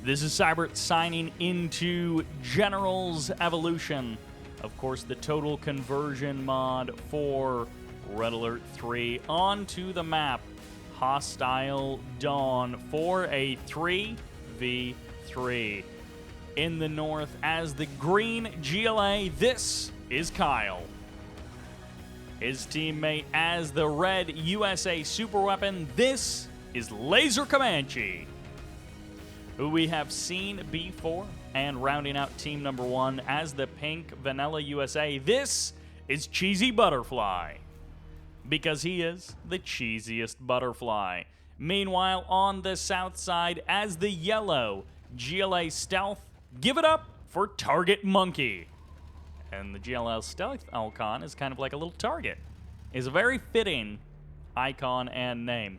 This is Cybert signing into General's Evolution. Of course, the total conversion mod for Red Alert 3 onto the map. Hostile Dawn for a 3v3. In the north, as the green GLA, this is Kyle. His teammate as the red USA super weapon, this is Laser Comanche, who we have seen before. And rounding out team number 1 as the pink vanilla USA, this is Cheesybutterfly, because he is the cheesiest butterfly. Meanwhile, on the south side, as the yellow GLA Stealth, give it up for TargetMonkey. And the GLA Stealth icon is kind of like a little target. It's a very fitting icon and name.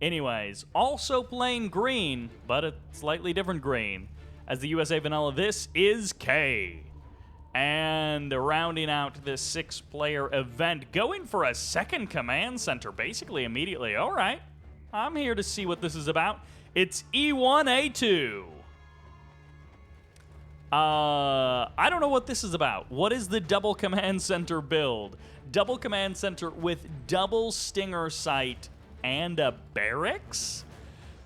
Anyways, also playing green, but a slightly different green. As the USA Vanilla, this is Khay. And rounding out this 6-player event, going for a second command center, basically immediately. All right, I'm here to see what this is about. It's E1A2. I don't know what this is about. What is the double command center build? Double command center with double stinger sight and a barracks?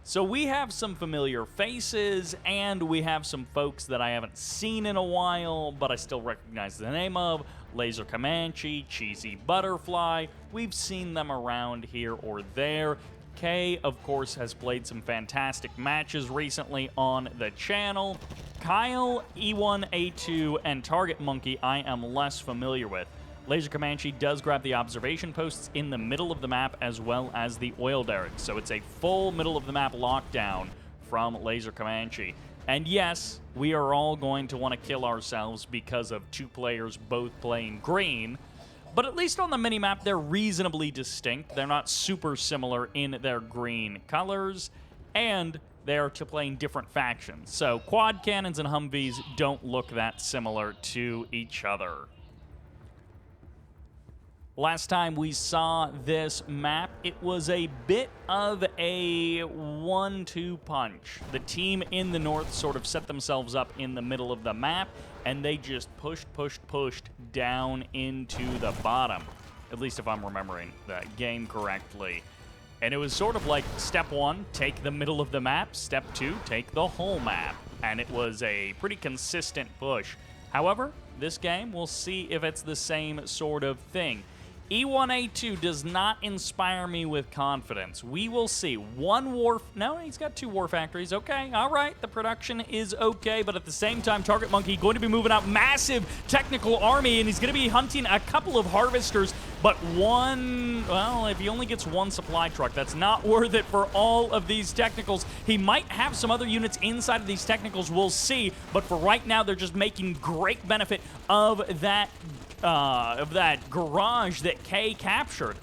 So we have some familiar faces, and we have some folks that I haven't seen in a while, but I still recognize the name of. Laser Comanche, Cheesybutterfly. We've seen them around here or there. Khay, of course, has played some fantastic matches recently on the channel. Kyle, E1A2, and TargetMonkey I am less familiar with. Laser Comanche does grab the observation posts in the middle of the map as well as the oil derricks, so it's a full middle of the map lockdown from Laser Comanche. And yes, we are all going to want to kill ourselves because of 2 players both playing green, but at least on the minimap, they're reasonably distinct. They're not super similar in their green colors, and they're playing different factions. So quad cannons and Humvees don't look that similar to each other. Last time we saw this map, it was a bit of a 1-2 punch. The team in the north sort of set themselves up in the middle of the map, and they just pushed down into the bottom. At least if I'm remembering the game correctly. And it was sort of like step 1, take the middle of the map. Step 2, take the whole map. And it was a pretty consistent push. However, this game, we'll see if it's the same sort of thing. E1A2 does not inspire me with confidence. We will see. No, he's got 2 war factories. Okay, all right, the production is okay, but at the same time, TargetMonkey going to be moving out massive technical army, and he's going to be hunting a couple of harvesters, but if he only gets 1 supply truck, that's not worth it for all of these technicals. He might have some other units inside of these technicals, we'll see, but for right now, they're just making great benefit of that garage that Khay captured.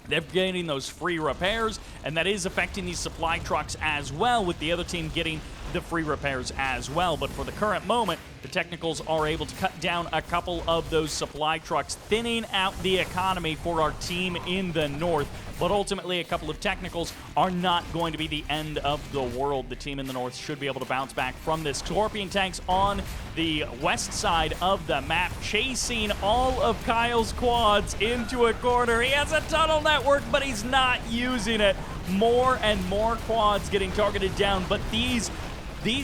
They're getting those free repairs, and that is affecting these supply trucks as well, with the other team getting the free repairs as well. But for the current moment, the technicals are able to cut down a couple of those supply trucks, thinning out the economy for our team in the north. But ultimately, a couple of technicals are not going to be the end of the world. The team in the north should be able to bounce back from this. Scorpion tanks on the west side of the map, chasing all of Kyle's quads into a corner. He has a tunnel network, but he's not using it. More and more quads getting targeted down, but these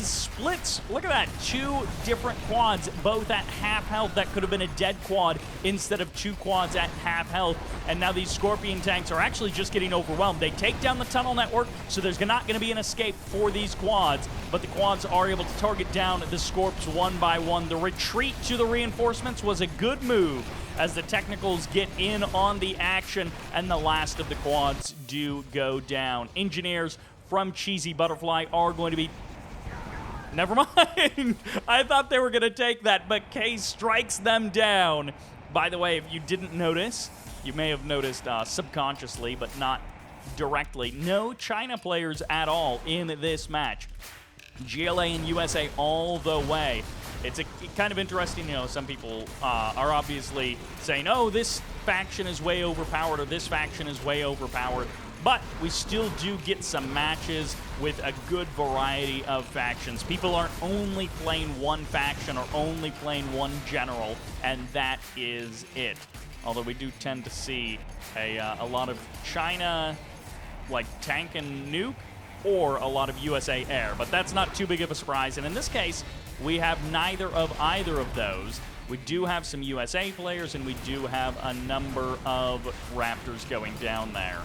splits, look at that, 2 different quads, both at half health. That could have been a dead quad instead of 2 quads at half health. And now these Scorpion tanks are actually just getting overwhelmed. They take down the tunnel network, so there's not going to be an escape for these quads, but the quads are able to target down the Scorps one by one. The retreat to the reinforcements was a good move as the technicals get in on the action, and the last of the quads do go down. Engineers from Cheesybutterfly are going to be... Never mind. I thought they were going to take that, but Khay strikes them down. By the way, if you didn't notice, you may have noticed subconsciously, but not directly, no China players at all in this match. GLA and USA all the way. It's kind of interesting, some people are obviously saying, oh, this faction is way overpowered or this faction is way overpowered, but we still do get some matches with a good variety of factions. People aren't only playing one faction or only playing one general, and that is it. Although we do tend to see a lot of China, like tank and nuke, or a lot of USA air, but that's not too big of a surprise. And in this case, we have neither of either of those. We do have some USA players, and we do have a number of Raptors going down there.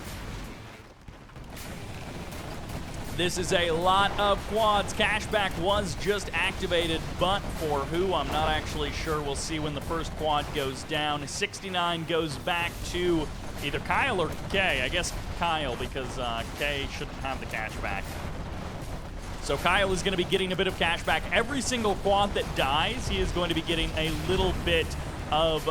This is a lot of quads. Cashback was just activated, but for who, I'm not actually sure. We'll see when the first quad goes down. 69 goes back to either Kyle or Kay. I guess Kyle, because Kay shouldn't have the cashback. So Kyle is going to be getting a bit of cashback. Every single quad that dies, he is going to be getting a little bit of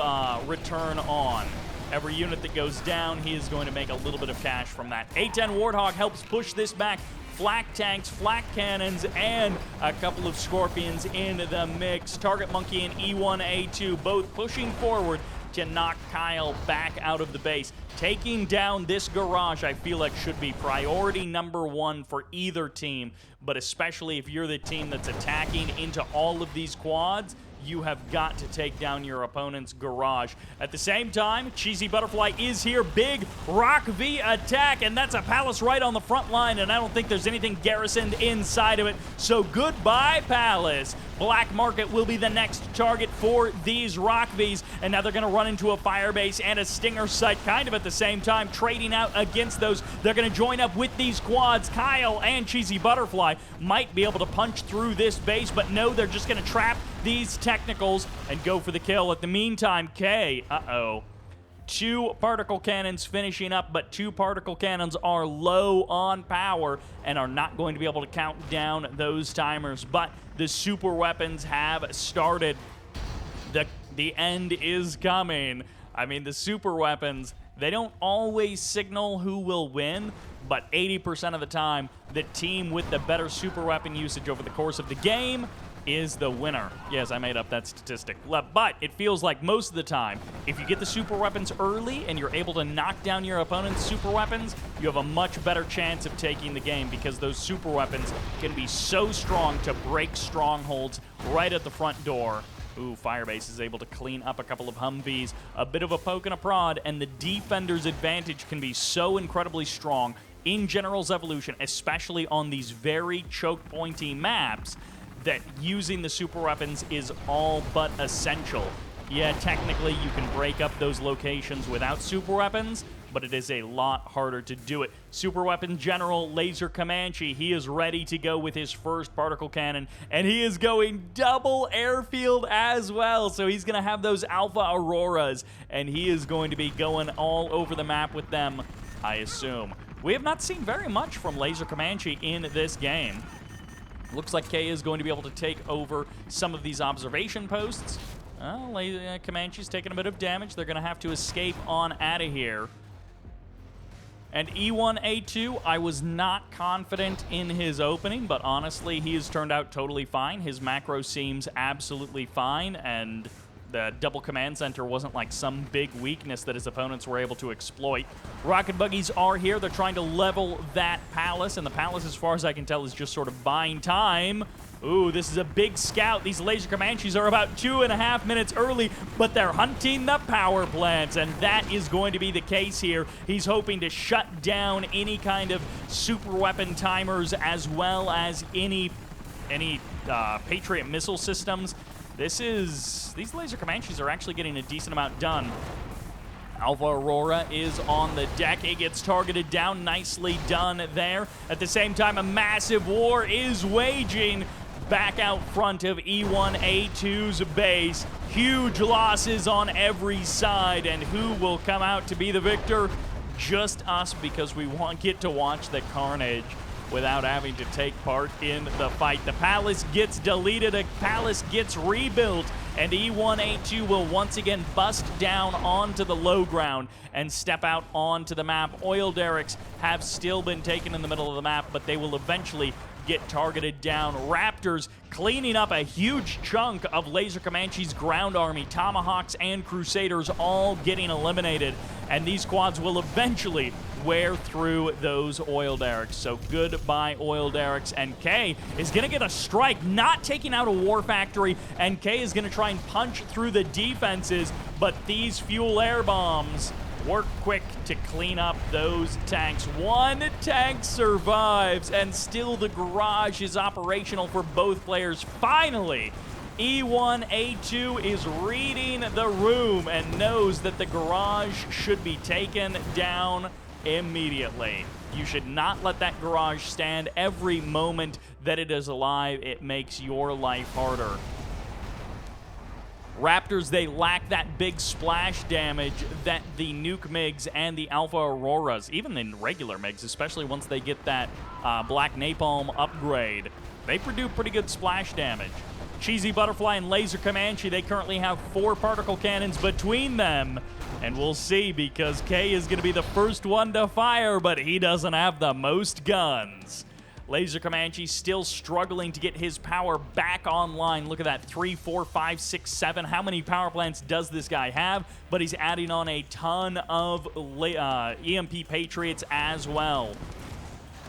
return on. Every unit that goes down, he is going to make a little bit of cash from that. A10 Warthog helps push this back. Flak tanks, flak cannons, and a couple of Scorpions in the mix. TargetMonkey and E1A2 both pushing forward to knock Kyle back out of the base. Taking down this garage, I feel like, should be priority number one for either team, but especially if you're the team that's attacking into all of these quads, you have got to take down your opponent's garage. At the same time, Cheesybutterfly is here. Big Rock V attack, and that's a Palace right on the front line, and I don't think there's anything garrisoned inside of it. So goodbye, Palace. Black Market will be the next target for these Rock Vs, and now they're going to run into a Firebase and a Stinger site kind of at the same time, trading out against those. They're going to join up with these quads. Kyle and Cheesybutterfly might be able to punch through this base, but no, they're just going to trap these technicals and go for the kill. At the meantime, Kay, two particle cannons finishing up, but two particle cannons are low on power and are not going to be able to count down those timers. But the super weapons have started. The end is coming. I mean, the super weapons, they don't always signal who will win, but 80% of the time, the team with the better super weapon usage over the course of the game is the winner. Yes, I made up that statistic. But it feels like most of the time, if you get the super weapons early and you're able to knock down your opponent's super weapons, you have a much better chance of taking the game, because those super weapons can be so strong to break strongholds right at the front door. Ooh, Firebase is able to clean up a couple of Humvees. A bit of a poke and a prod, and the defender's advantage can be so incredibly strong in General's Evolution, especially on these very choke-pointy maps, that using the super weapons is all but essential. Yeah, technically you can break up those locations without super weapons, but it is a lot harder to do it. Super weapon general Laser Comanche, he is ready to go with his first particle cannon, and he is going double airfield as well. So he's going to have those Alpha Auroras, and he is going to be going all over the map with them, I assume. We have not seen very much from Laser Comanche in this game. Looks like Kay is going to be able to take over some of these observation posts. Comanche's taking a bit of damage. They're going to have to escape on out of here. And E1A2, I was not confident in his opening, but honestly, he has turned out totally fine. His macro seems absolutely fine, and the double command center wasn't like some big weakness that his opponents were able to exploit. Rocket buggies are here. They're trying to level that palace, and the palace, as far as I can tell, is just sort of buying time. Ooh, this is a big scout. These Laser Comanches are about 2.5 minutes early, but they're hunting the power plants, and that is going to be the case here. He's hoping to shut down any kind of super weapon timers, as well as any Patriot missile systems. These Laser Comanches are actually getting a decent amount done. Alpha Aurora is on the deck. It gets targeted down. Nicely done there. At the same time, a massive war is waging back out front of E1A2's base. Huge losses on every side, and who will come out to be the victor? Just us, because we get to watch the carnage without having to take part in the fight. The palace gets deleted, a palace gets rebuilt, and E1A2 will once again bust down onto the low ground and step out onto the map. Oil derricks have still been taken in the middle of the map, but they will eventually get targeted down. Raptors cleaning up a huge chunk of Laser Comanche's ground army. Tomahawks and Crusaders all getting eliminated, and these quads will eventually wear through those oil derricks. So goodbye oil derricks, and Kay is going to get a strike, not taking out a war factory, and Kay is going to try and punch through the defenses, but these fuel air bombs work quick to clean up those tanks. One tank survives, and still the garage is operational for both players. Finally, E1A2 is reading the room and knows that the garage should be taken down immediately. You should not let that garage stand. Every moment that it is alive, it makes your life harder. Raptors, they lack that big splash damage that the Nuke MiGs and the Alpha Auroras, even the regular MiGs, especially once they get that Black Napalm upgrade, they produce pretty good splash damage. Cheesybutterfly and Laser Comanche, they currently have 4 particle cannons between them. And we'll see, because Kay is going to be the first one to fire, but he doesn't have the most guns. Laser Comanche still struggling to get his power back online. Look at that, 3, 4, 5, 6, 7. How many power plants does this guy have? But he's adding on a ton of EMP Patriots as well.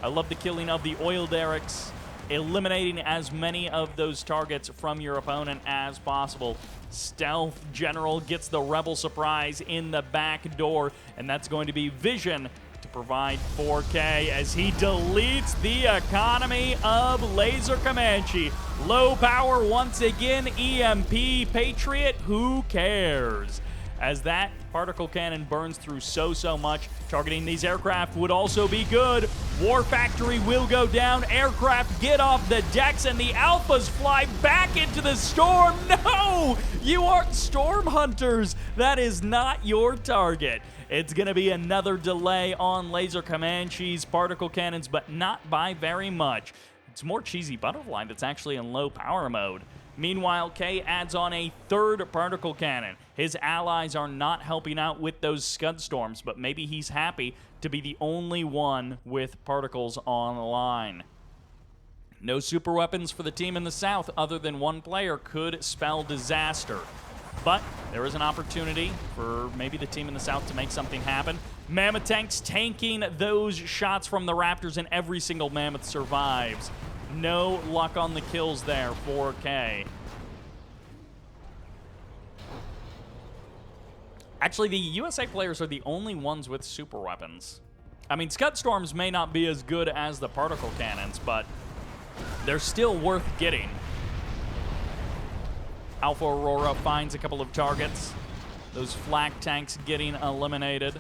I love the killing of the oil derricks, eliminating as many of those targets from your opponent as possible. Stealth General gets the Rebel surprise in the back door, and that's going to be Vision to provide 4K as he deletes the economy of Laser Comanche. Low power once again, EMP Patriot, who cares? As that particle cannon burns through so much. Targeting these aircraft would also be good. War Factory will go down. Aircraft get off the decks, and the Alphas fly back into the storm. No! You aren't Storm Hunters. That is not your target. It's going to be another delay on Laser Comanche's particle cannons, but not by very much. It's more Cheesybutterfly that's actually in low power mode. Meanwhile, Kay adds on a 3rd particle cannon. His allies are not helping out with those Scud Storms, but maybe he's happy to be the only one with particles on the line. No super weapons for the team in the south other than one player could spell disaster. But there is an opportunity for maybe the team in the south to make something happen. Mammoth tanks tanking those shots from the Raptors, and every single Mammoth survives. No luck on the kills there for Kay. Actually, the USA players are the only ones with super weapons. I mean, Scud Storms may not be as good as the particle cannons, but they're still worth getting. Alpha Aurora finds a couple of targets. Those flak tanks getting eliminated.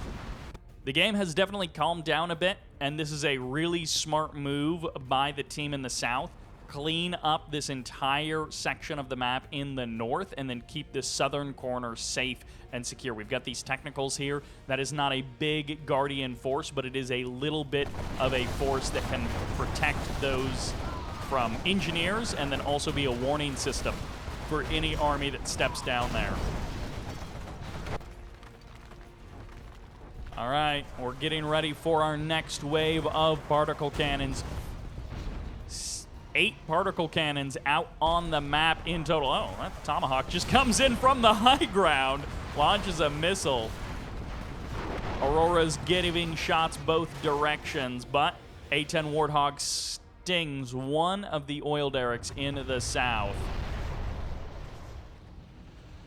The game has definitely calmed down a bit, and this is a really smart move by the team in the south. Clean up this entire section of the map in the north, and then keep this southern corner safe and secure. We've got these technicals here. That is not a big Guardian force, but it is a little bit of a force that can protect those from engineers, and then also be a warning system for any army that steps down there. All right, we're getting ready for our next wave of particle cannons. 8 particle cannons out on the map in total. Oh, that Tomahawk just comes in from the high ground, launches a missile. Aurora's giving shots both directions, but A-10 Warthog stings one of the oil derricks in the south.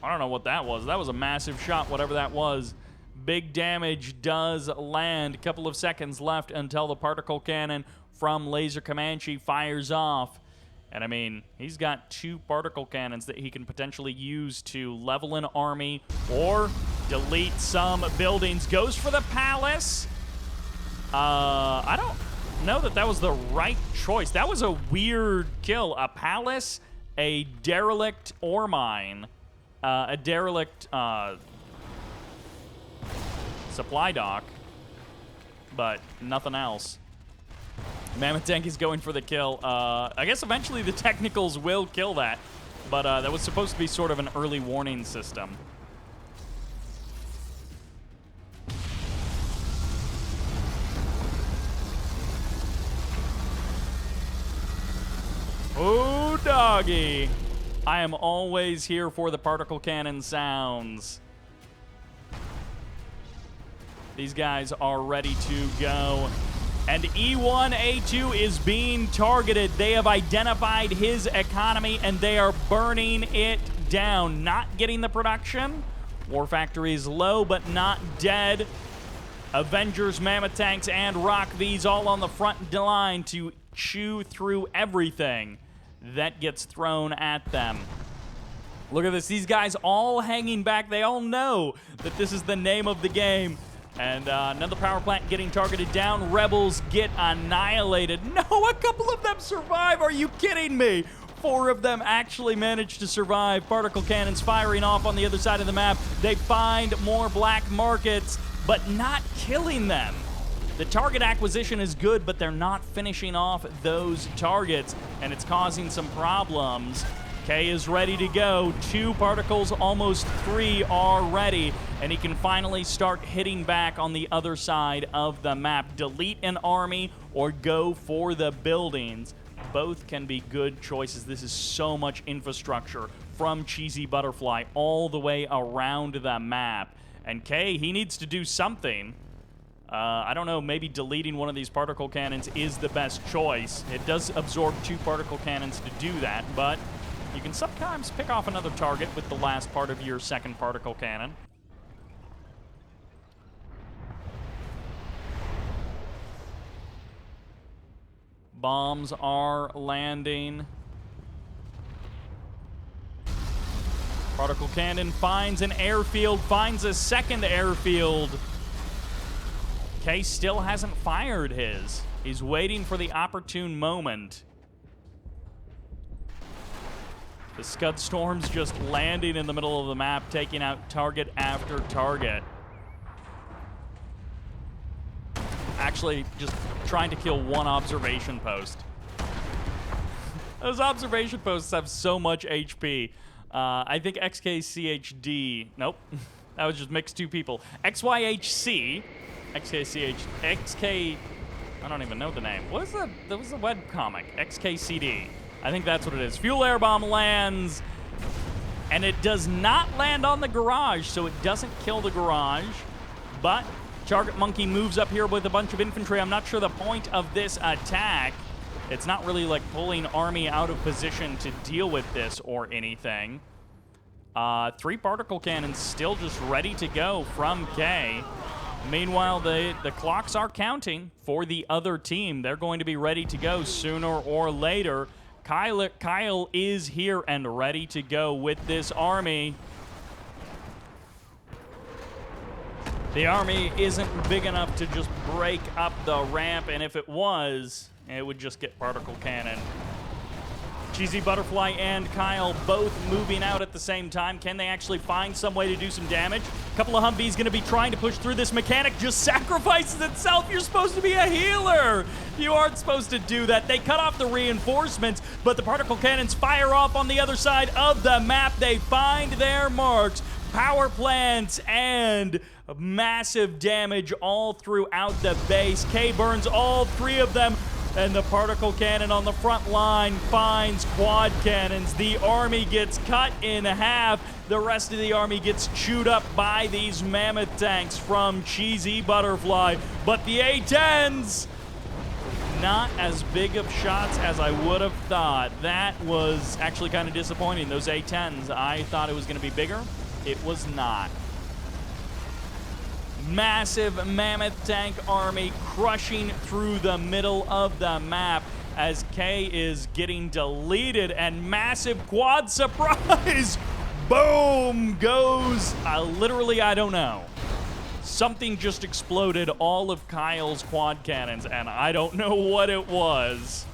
I don't know what that was. That was a massive shot, whatever that was. Big damage does land. A couple of seconds left until the particle cannon from Laser Comanche fires off. And I mean, he's got 2 particle cannons that he can potentially use to level an army or delete some buildings. Goes for the palace. I don't know that that was the right choice. That was a weird kill. A palace, a derelict ore mine, a derelict supply dock, but nothing else. Mammoth tank is going for the kill. I guess eventually the technicals will kill that, but that was supposed to be sort of an early warning system. Oh, doggy. I am always here for the particle cannon sounds. These guys are ready to go. And E1A2 is being targeted. They have identified his economy, and they are burning it down. Not getting the production. War Factory is low, but not dead. Avengers, Mammoth Tanks, and Rock V's all on the front line to chew through everything that gets thrown at them. Look at this. These guys all hanging back. They all know that this is the name of the game. And another power plant getting targeted down. Rebels get annihilated. No, a couple of them survive. Are you kidding me? 4 of them actually managed to survive. Particle cannons firing off on the other side of the map. They find more black markets, but not killing them. The target acquisition is good, but they're not finishing off those targets, and it's causing some problems. Kay is ready to go. 2 particles, almost 3 are ready, and he can finally start hitting back on the other side of the map. Delete an army or go for the buildings. Both can be good choices. This is so much infrastructure from Cheesybutterfly all the way around the map. And Kay, he needs to do something. I don't know, maybe deleting one of these particle cannons is the best choice. It does absorb 2 particle cannons to do that, but you can sometimes pick off another target with the last part of your second particle cannon. Bombs are landing. Particle cannon finds an airfield, finds a second airfield. Kay still hasn't fired his. He's waiting for the opportune moment. The Scud Storm's just landing in the middle of the map, taking out target after target. Actually, just trying to kill one observation post. Those observation posts have so much HP. I think XKCHD. Nope. That was just mixed 2 people. XYHC. XK. I don't even know the name. What is that was the webcomic. XKCD. I think that's what it is. Fuel air bomb lands, and it does not land on the garage, so it doesn't kill the garage. But TargetMonkey moves up here with a bunch of infantry. I'm not sure the point of this attack. It's not really like pulling army out of position to deal with this or anything. 3 particle cannons still just ready to go from Kay. Meanwhile, the clocks are counting for the other team. They're going to be ready to go sooner or later. Kyle is here and ready to go with this army. The army isn't big enough to just break up the ramp, and if it was, it would just get particle cannon. Cheesybutterfly and Kyle both moving out at the same time. Can they actually find some way to do some damage? A couple of Humvees going to be trying to push through. This mechanic just sacrifices itself. You're supposed to be a healer. You aren't supposed to do that. They cut off the reinforcements, but the particle cannons fire off on the other side of the map. They find their marks. Power plants and massive damage all throughout the base. K burns all 3 of them. And the particle cannon on the front line finds quad cannons. The army gets cut in half. The rest of the army gets chewed up by these mammoth tanks from Cheesybutterfly. But the A-10s, not as big of shots as I would have thought. That was actually kind of disappointing. Those A-10s, I thought it was going to be bigger. It was not. Massive mammoth tank army crushing through the middle of the map as K is getting deleted, and massive quad surprise. Boom goes, literally, I don't know. Something just exploded all of Kyle's quad cannons, and I don't know what it was.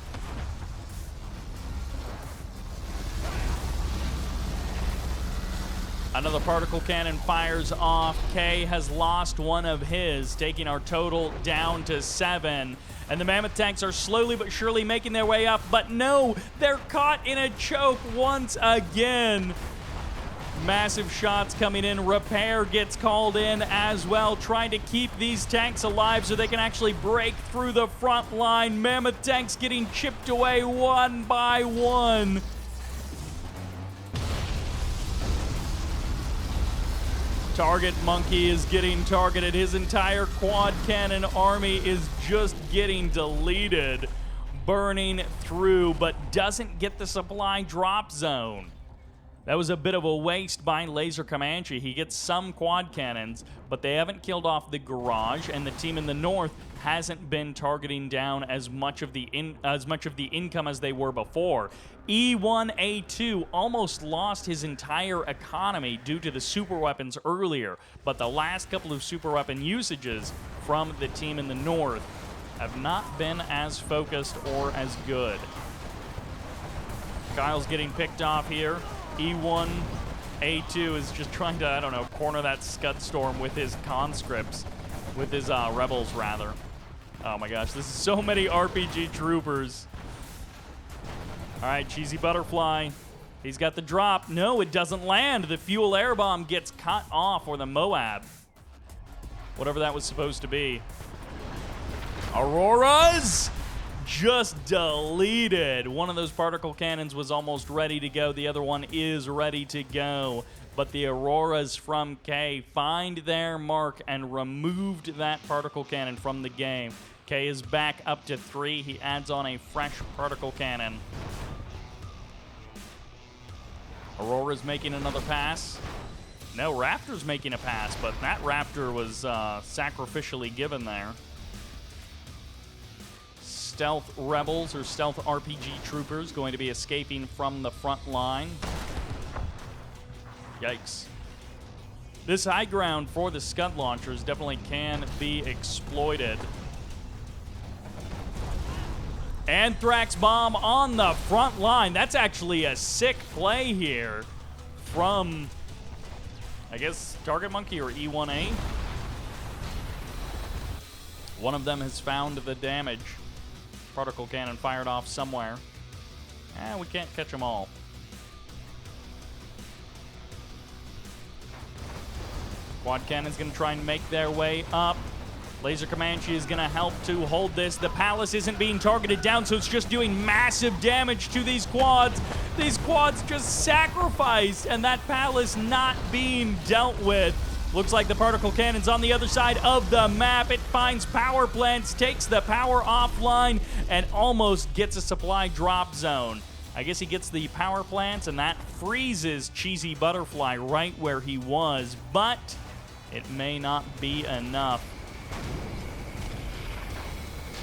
Another particle cannon fires off. K has lost one of his, taking our total down to 7. And the mammoth tanks are slowly but surely making their way up. But no, they're caught in a choke once again. Massive shots coming in. Repair gets called in as well, trying to keep these tanks alive so they can actually break through the front line. Mammoth tanks getting chipped away one by one. TargetMonkey is getting targeted. His entire quad cannon army is just getting deleted. Burning through, but doesn't get the supply drop zone. That was a bit of a waste by Laser Comanche. He gets some quad cannons, but they haven't killed off the garage, and the team in the north hasn't been targeting down as much of the income as they were before. E1A2 almost lost his entire economy due to the super weapons earlier, but the last couple of super weapon usages from the team in the north have not been as focused or as good. Kyle's getting picked off here. E1A2 is just trying to, I don't know, corner that Scud Storm with his conscripts, with his rebels, rather. Oh my gosh, this is so many RPG troopers. All right, Cheesybutterfly. He's got the drop. No, it doesn't land. The fuel air bomb gets cut off, or the Moab. Whatever that was supposed to be. Auroras just deleted. One of those particle cannons was almost ready to go. The other one is ready to go. But the Auroras from Khay find their mark and removed that particle cannon from the game. Khay is back up to 3. He adds on a fresh particle cannon. Aurora's making another pass. No, Raptor's making a pass, but that Raptor was sacrificially given there. Stealth rebels or stealth RPG troopers going to be escaping from the front line. Yikes. This high ground for the Scud launchers definitely can be exploited. Anthrax bomb on the front line. That's actually a sick play here from, I guess, TargetMonkey or E1A. One of them has found the damage. Particle cannon fired off somewhere. We can't catch them all. Quad cannon's going to try and make their way up. Laser Comanche is going to help to hold this. The Palace isn't being targeted down, so it's just doing massive damage to these quads. These quads just sacrificed, and that Palace not being dealt with. Looks like the particle cannon's on the other side of the map. It finds power plants, takes the power offline, and almost gets a supply drop zone. I guess he gets the power plants, and that freezes Cheesybutterfly right where he was, but it may not be enough.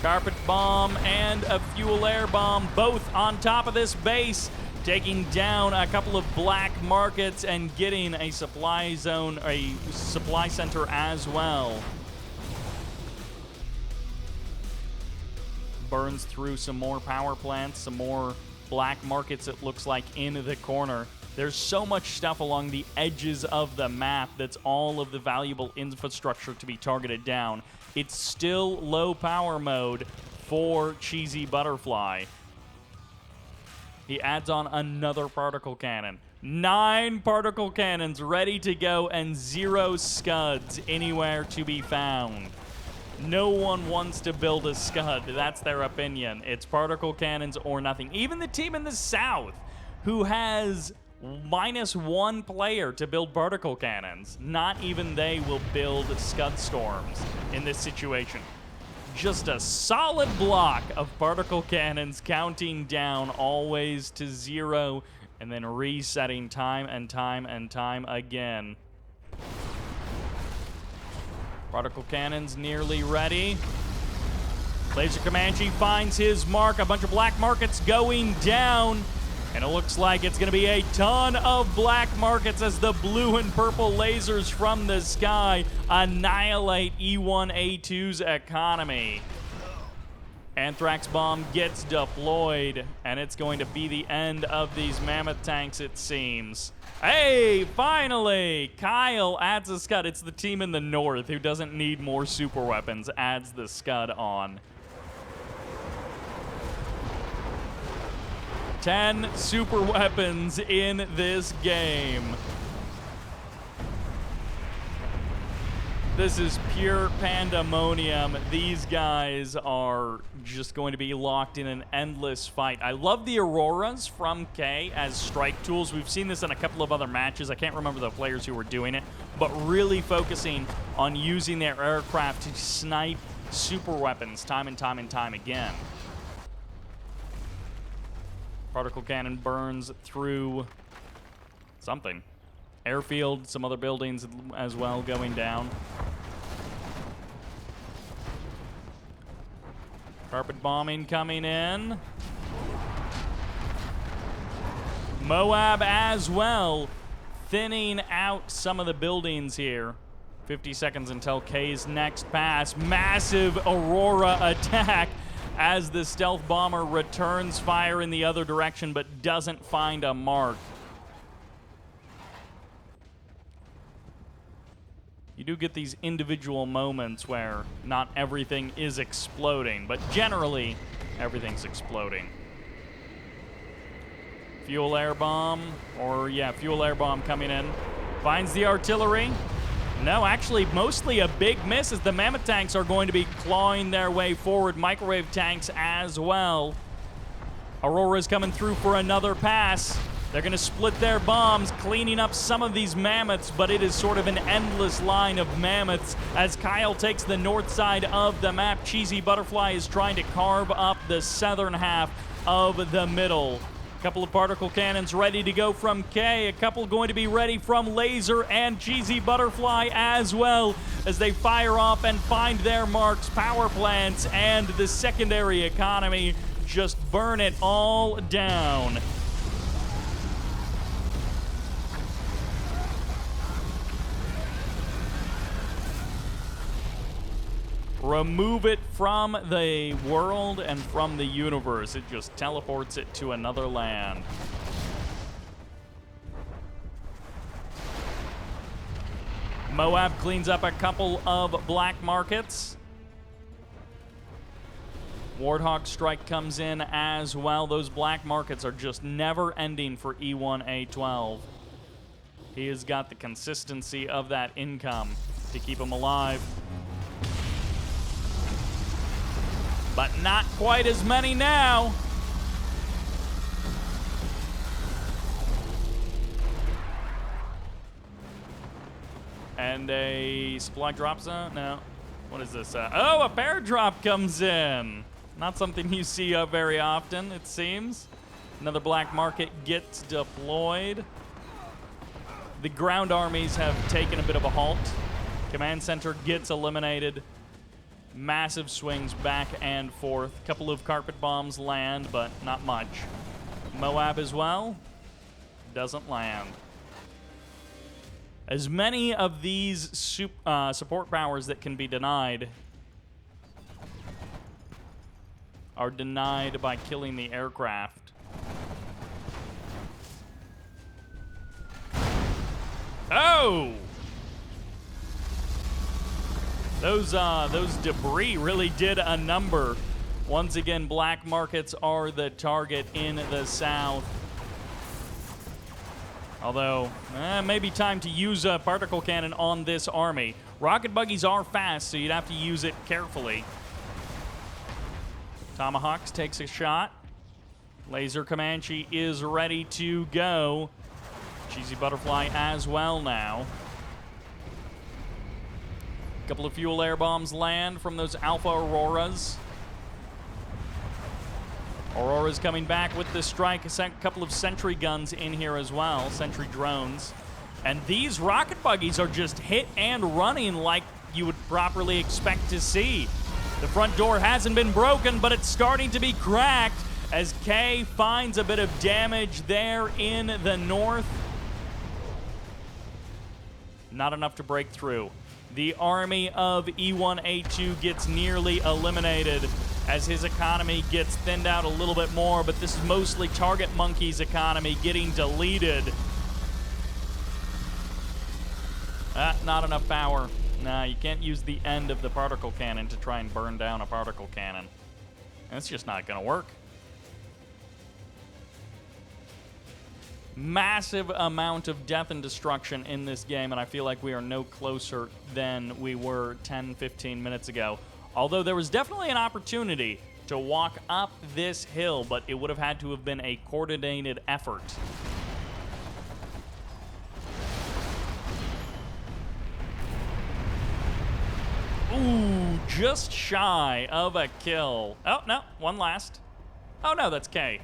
Carpet bomb and a fuel air bomb, both on top of this base, taking down a couple of black markets and getting a supply zone, a supply center as well. Burns through some more power plants, some more black markets, it looks like, in the corner. There's so much stuff along the edges of the map that's all of the valuable infrastructure to be targeted down. It's still low power mode for Cheesybutterfly. He adds on another particle cannon. 9 particle cannons ready to go and 0 scuds anywhere to be found. No one wants to build a scud. That's their opinion. It's particle cannons or nothing. Even the team in the south, who has -1 player to build particle cannons, not even they will build scud storms in this situation. Just a solid block of particle cannons counting down always to 0 and then resetting time and time and time again. Particle cannons nearly ready. Laser Comanche finds his mark. A bunch of black markets going down. And it looks like it's going to be a ton of black markets as the blue and purple lasers from the sky annihilate E1A2's economy. Anthrax bomb gets deployed, and it's going to be the end of these mammoth tanks, it seems. Hey, finally! Kyle adds a scud. It's the team in the north who doesn't need more super weapons, adds the scud on. 10 super weapons in this game. This is pure pandemonium. These guys are just going to be locked in an endless fight. I love the Auroras from Kay as strike tools. We've seen this in a couple of other matches. I can't remember the players who were doing it, but really focusing on using their aircraft to snipe super weapons time and time and time again. Particle cannon burns through something. Airfield, some other buildings as well going down. Carpet bombing coming in. Moab as well, thinning out some of the buildings here. 50 seconds until Kay's next pass. Massive Aurora attack as the stealth bomber returns fire in the other direction but doesn't find a mark. You do get these individual moments where not everything is exploding, but generally, everything's exploding. Fuel air bomb, or yeah, fuel air bomb coming in. Finds the artillery. No, actually, mostly a big miss as the mammoth tanks are going to be clawing their way forward. Microwave tanks as well. Aurora's coming through for another pass. They're going to split their bombs, cleaning up some of these mammoths, but it is sort of an endless line of mammoths as Kyle takes the north side of the map. Cheesybutterfly is trying to carve up the southern half of the middle. A couple of particle cannons ready to go from K. A couple going to be ready from Laser and Cheesybutterfly as well as they fire off and find their marks. Power plants and the secondary economy just burn it all down. Remove it from the world and from the universe. It just teleports it to another land. Moab cleans up a couple of black markets. Warthog strike comes in as well. Those black markets are just never ending for E1A12. He has got the consistency of that income to keep him alive. But not quite as many now. And a supply drop zone? No. What is this? Oh, a bear drop comes in. Not something you see very often, it seems. Another black market gets deployed. The ground armies have taken a bit of a halt. Command center gets eliminated. Massive swings back and forth. A couple of carpet bombs land, but not much. Moab as well doesn't land. As many of these support powers that can be denied are denied by killing the aircraft. Oh! Those debris really did a number. Once again, black markets are the target in the south. Although, maybe time to use a particle cannon on this army. Rocket buggies are fast, so you'd have to use it carefully. Tomahawks takes a shot. Laser Comanche is ready to go. Cheesybutterfly as well now. A couple of fuel air bombs land from those Alpha Auroras. Aurora's coming back with the strike. A couple of sentry guns in here as well, sentry drones. And these rocket buggies are just hit and running like you would properly expect to see. The front door hasn't been broken, but it's starting to be cracked as Kay finds a bit of damage there in the north. Not enough to break through. The army of E1A2 gets nearly eliminated as his economy gets thinned out a little bit more, but this is mostly TargetMonkey's economy getting deleted. Not enough power. Nah, you can't use the end of the particle cannon to try and burn down a particle cannon. That's just not going to work. Massive amount of death and destruction in this game, and I feel like we are no closer than we were 10, 15 minutes ago. Although there was definitely an opportunity to walk up this hill, but it would have had to have been a coordinated effort. Ooh, just shy of a kill. Oh, no, one last. Oh, no, that's Kay.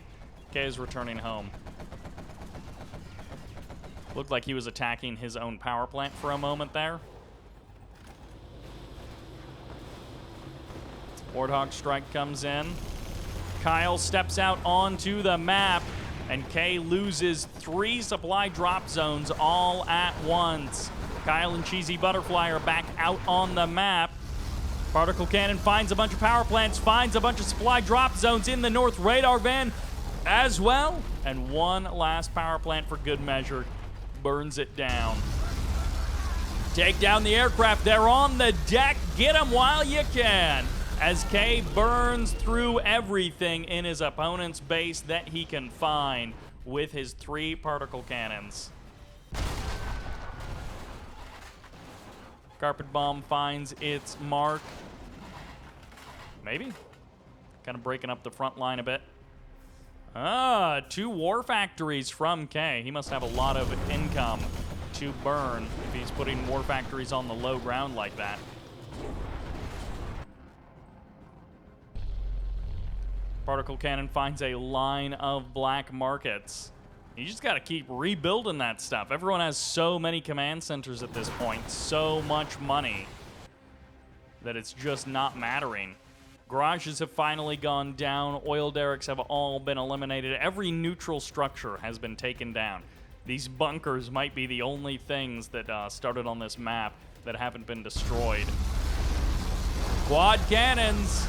Kay is returning home. Looked like he was attacking his own power plant for a moment there. Warthog Strike comes in. Kyle steps out onto the map, and Kay loses 3 supply drop zones all at once. Kyle and Cheesybutterfly are back out on the map. Particle Cannon finds a bunch of power plants, finds a bunch of supply drop zones in the north radar van as well. And one last power plant for good measure. Burns it down. Take down the aircraft. They're on the deck. Get them while you can. As Kay burns through everything in his opponent's base that he can find with his 3 particle cannons. Carpet Bomb finds its mark. Maybe. Kind of breaking up the front line a bit. 2 war factories from Kay. He must have a lot of income to burn if he's putting war factories on the low ground like that. Particle Cannon finds a line of black markets. You just got to keep rebuilding that stuff. Everyone has so many command centers at this point, so much money, that it's just not mattering. Garages have finally gone down. Oil derricks have all been eliminated. Every neutral structure has been taken down. These bunkers might be the only things that started on this map that haven't been destroyed. Quad cannons.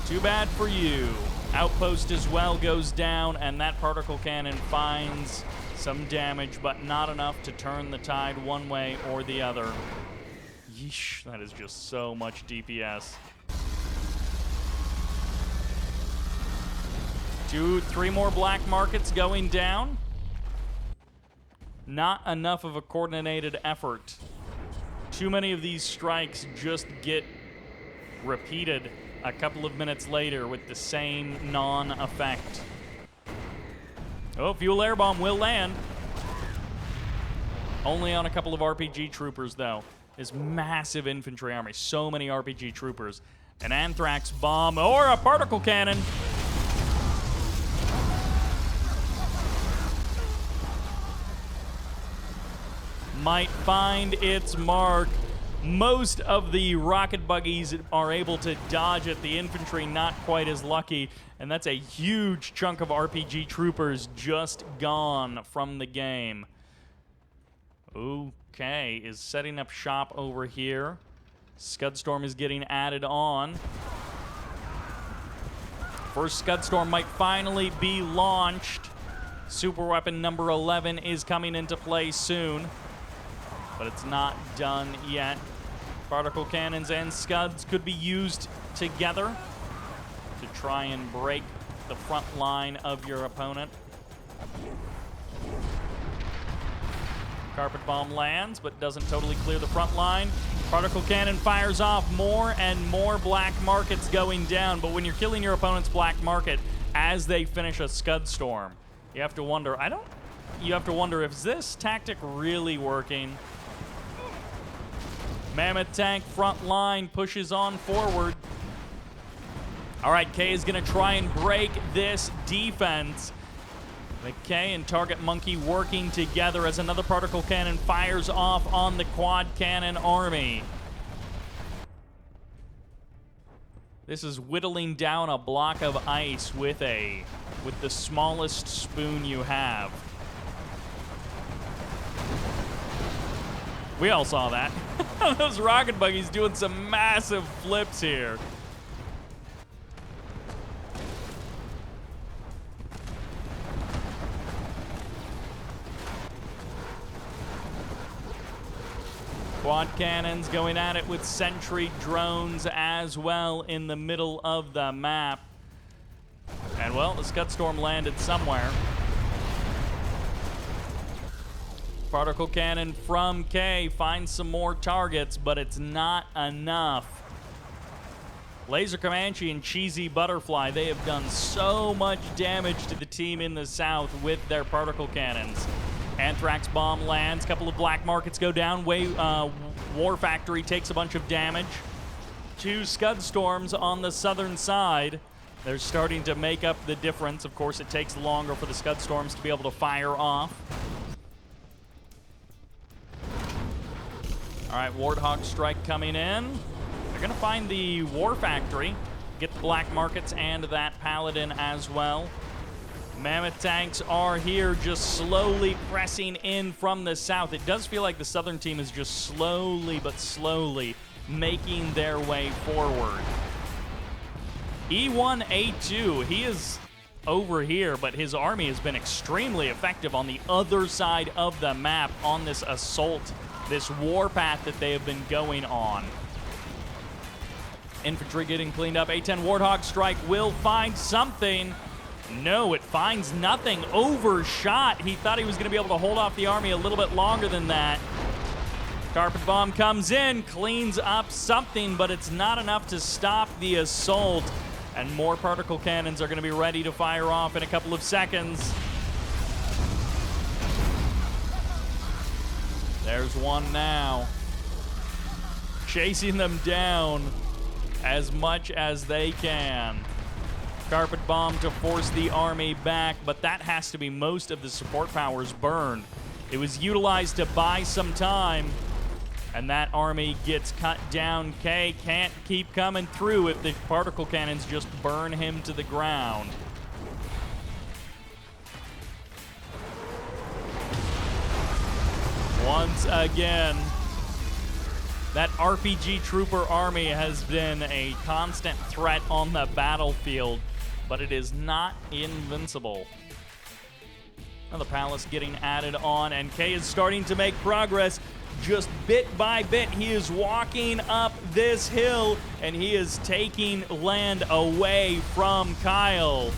Too bad for you. Outpost as well goes down, and that particle cannon finds some damage, but not enough to turn the tide one way or the other. Yeesh, that is just so much DPS. 2, 3 more black markets going down. Not enough of a coordinated effort. Too many of these strikes just get repeated a couple of minutes later with the same non-effect. Oh, fuel air bomb will land. Only on a couple of RPG troopers, though. This massive infantry army. So many RPG troopers. An anthrax bomb or a particle cannon. Might find its mark. Most of the rocket buggies are able to dodge it. The infantry not quite as lucky. And that's a huge chunk of RPG troopers just gone from the game. Okay, is setting up shop over here. Scudstorm is getting added on. First Scudstorm might finally be launched. Super weapon number 11 is coming into play soon, but it's not done yet. Particle cannons and scuds could be used together to try and break the front line of your opponent. Carpet bomb lands, but doesn't totally clear the front line. Particle cannon fires off more and more black markets going down, but when you're killing your opponent's black market as they finish a scud storm, you have to wonder, is this tactic really working? Mammoth tank front line pushes on forward. All right, Kay is going to try and break this defense. The Kay and TargetMonkey working together as another particle cannon fires off on the quad cannon army. This is whittling down a block of ice with the smallest spoon you have. We all saw that. Those rocket buggies doing some massive flips here. Quad cannons going at it with sentry drones as well in the middle of the map. And well, the Scudstorm landed somewhere. Particle Cannon from Kay finds some more targets, but it's not enough. Laser Comanche and Cheesybutterfly, they have done so much damage to the team in the south with their particle cannons. Anthrax Bomb lands, couple of black markets go down, War Factory takes a bunch of damage. 2 Scud Storms on the southern side. They're starting to make up the difference. Of course, it takes longer for the Scud Storms to be able to fire off. All right, Warthog Strike coming in. They're going to find the War Factory, get the black markets and that Paladin as well. Mammoth tanks are here just slowly pressing in from the south. It does feel like the southern team is just slowly but slowly making their way forward. E1, A2, he is over here, but his army has been extremely effective on the other side of the map on this assault, this warpath that they have been going on. Infantry getting cleaned up. A10 Warthog Strike will find something. No, it finds nothing. Overshot. He thought he was going to be able to hold off the army a little bit longer than that. Carpet Bomb comes in, cleans up something, but it's not enough to stop the assault. And more particle cannons are going to be ready to fire off in a couple of seconds. There's one now. Chasing them down as much as they can. Carpet Bomb to force the army back, but that has to be most of the support powers burned. It was utilized to buy some time, and that army gets cut down. Kay can't keep coming through if the particle cannons just burn him to the ground. Once again, that RPG Trooper army has been a constant threat on the battlefield, but it is not invincible. Another Palace getting added on, and Kay is starting to make progress just bit by bit. He is walking up this hill, and he is taking land away from Kyle.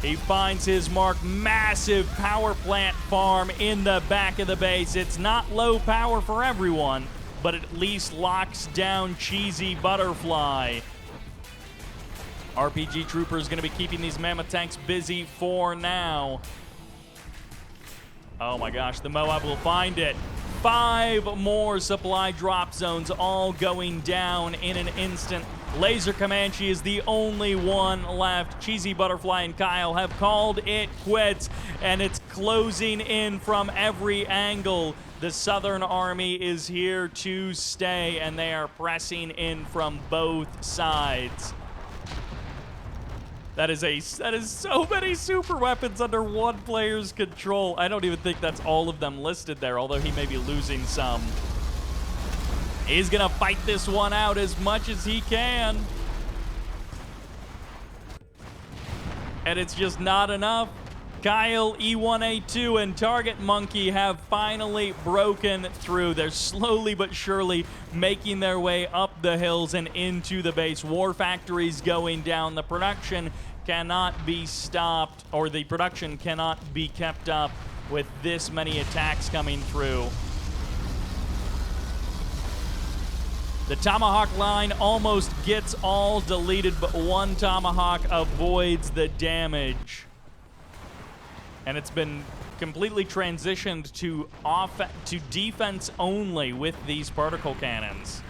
He finds his mark, massive power plant farm in the back of the base. It's not low power for everyone, but at least locks down Cheesybutterfly. RPG Trooper is going to be keeping these Mammoth tanks busy for now. Oh my gosh, the Moab will find it. 5 more supply drop zones all going down in an instant. Laser Comanche is the only one left. Cheesybutterfly and Kyle have called it quits, and it's closing in from every angle. The Southern Army is here to stay, and they are pressing in from both sides. That is so many super weapons under one player's control. I don't even think that's all of them listed there, although he may be losing some. He's gonna fight this one out as much as he can. And it's just not enough. Kyle, E1A2, and TargetMonkey have finally broken through. They're slowly but surely making their way up the hills and into the base. War Factory's going down. The production cannot be stopped, or the production cannot be kept up with this many attacks coming through. The Tomahawk line almost gets all deleted, but one Tomahawk avoids the damage. And it's been completely transitioned to defense only with these particle cannons.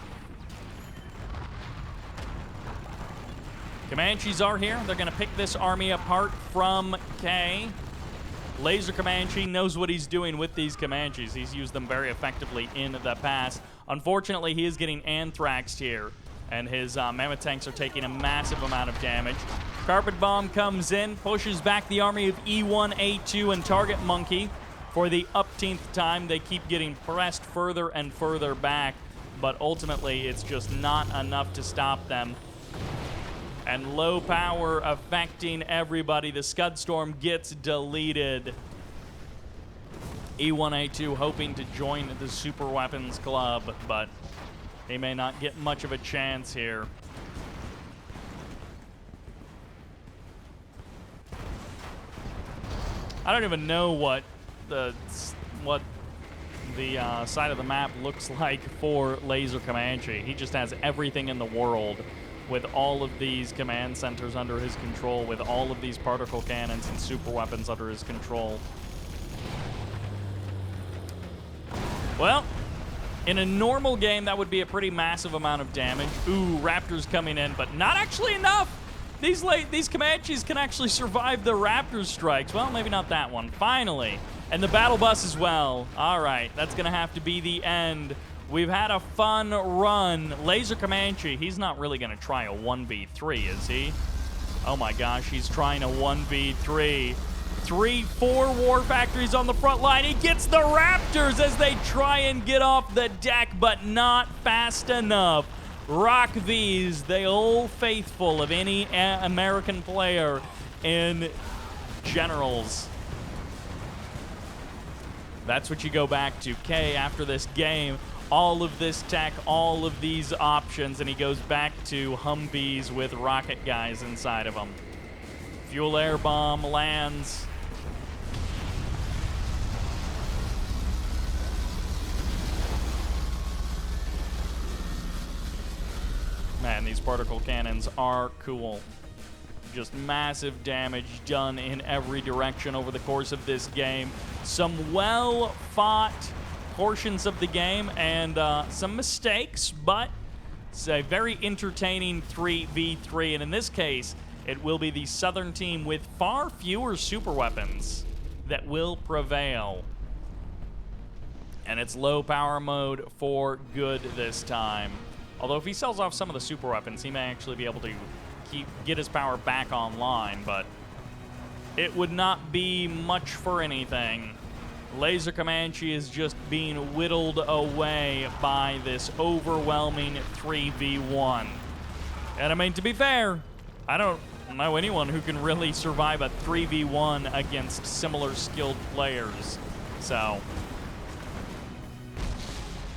Comanches are here. They're going to pick this army apart from Kay. Laser Comanche knows what he's doing with these Comanches. He's used them very effectively in the past. Unfortunately, he is getting anthraxed here, and his Mammoth tanks are taking a massive amount of damage. Carpet Bomb comes in, pushes back the army of E1, A2, and TargetMonkey. For the upteenth time, they keep getting pressed further and further back, but ultimately it's just not enough to stop them. And low power affecting everybody. The Scud Storm gets deleted. E1A2 hoping to join the Super Weapons Club, but he may not get much of a chance here. I don't even know what the side of the map looks like for Laser Comanche. He just has everything in the world with all of these command centers under his control, with all of these particle cannons and super weapons under his control. Well, in a normal game, that would be a pretty massive amount of damage. Ooh, Raptors coming in, but not actually enough. These Comanches can actually survive the Raptor strikes. Well, maybe not that one. Finally. And the battle bus as well. All right, that's going to have to be the end. We've had a fun run. Laser Comanche, he's not really going to try a 1v3, is he? Oh my gosh, he's trying a 1v3. 3-4 War Factories on the front line. He gets the Raptors as they try and get off the deck, but not fast enough. Rock V's, the old faithful of any American player in Generals. That's what you go back to. Kay, after this game, all of this tech, all of these options, and he goes back to Humvees with rocket guys inside of them. Fuel air bomb lands. Man, these particle cannons are cool. Just massive damage done in every direction over the course of this game. Some well-fought portions of the game and some mistakes, but it's a very entertaining 3v3. And in this case, it will be the Southern team with far fewer super weapons that will prevail. And it's low power mode for good this time. Although if he sells off some of the super weapons, he may actually be able to get his power back online, but it would not be much for anything. Laser Comanche is just being whittled away by this overwhelming 3v1. And I mean, to be fair, I don't know anyone who can really survive a 3v1 against similar skilled players. So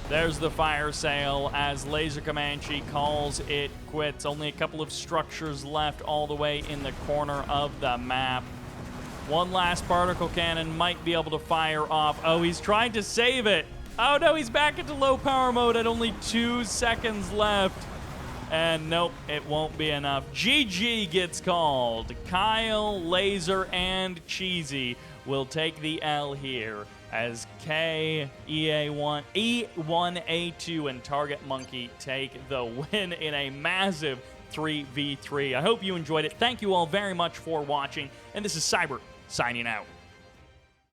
there's the fire sale as Laser Comanche calls it quits. Only a couple of structures left all the way in the corner of the map. One last particle cannon might be able to fire off. Oh, he's trying to save it. Oh no, he's back into low power mode at only 2 seconds left. And nope, it won't be enough. GG gets called. Kyle, Laser, and Cheesy will take the L here, as K, E1, A2, and TargetMonkey take the win in a massive 3v3. I hope you enjoyed it. Thank you all very much for watching, and this is Cyber signing out.